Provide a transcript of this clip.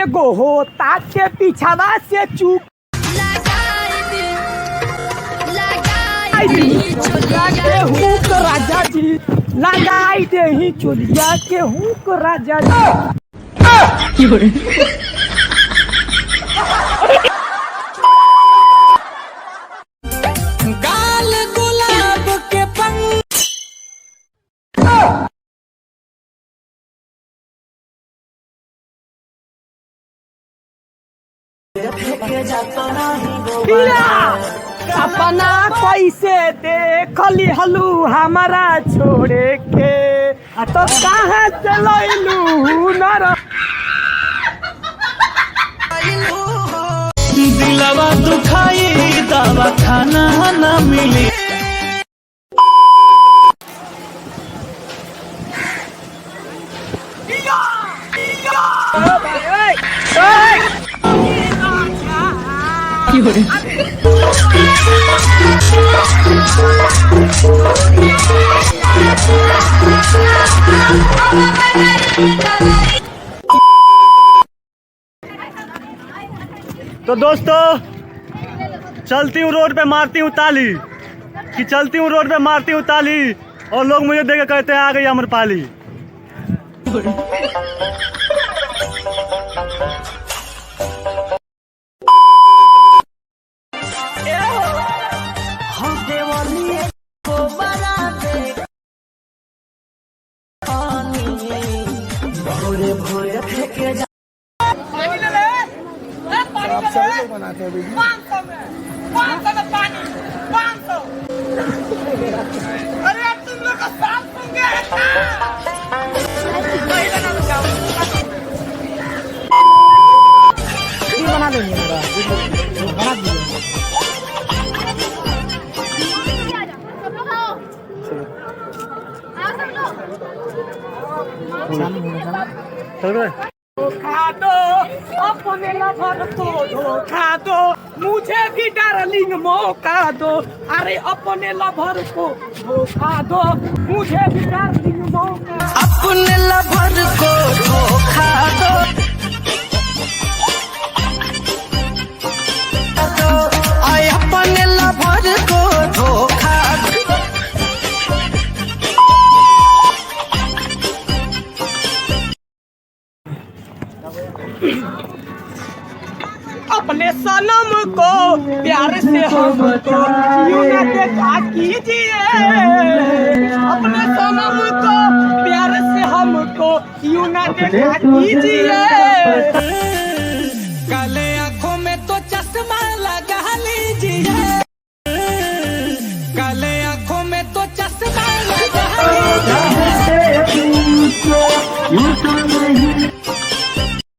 एगो होता के पीछावा से चूक के हुक राजा जी लगाई दे ही चोलिया के हुक राजा जी। गाल गुलाब के पंख अपना कैसे देखली हलू हमारा छोड़े के तो कहाँ चलू नर दिलवा दुखाई दवा खाना न मिली। तो दोस्तों चलती हूँ रोड पे मारती हूँ ताली कि चलती हूँ रोड पे मारती हूँ ताली और लोग मुझे देख के कहते हैं आ गई अमरपाली। आप सब लोग बनाते हैं वीडियो 500 में पानी 500। अरे अब तुम लोग का साथ होंगे बना देंगे बना देंगे। धोखा दो अपने लवर को धोखा दो मुझे भी डार्लिंग मौका दो। अरे अपने लवर को धोखा दो मुझे भी डार्लिंग मौका। अपने लवर को धोखा दो आए अपने लवर को धोखा दो। अपने सनम को प्यार से हमको यूं न देखा कीजिए। अपने सनम को प्यार से हमको यूं न देखा कीजिए। काले आंखों में तो चश्मा लगा ले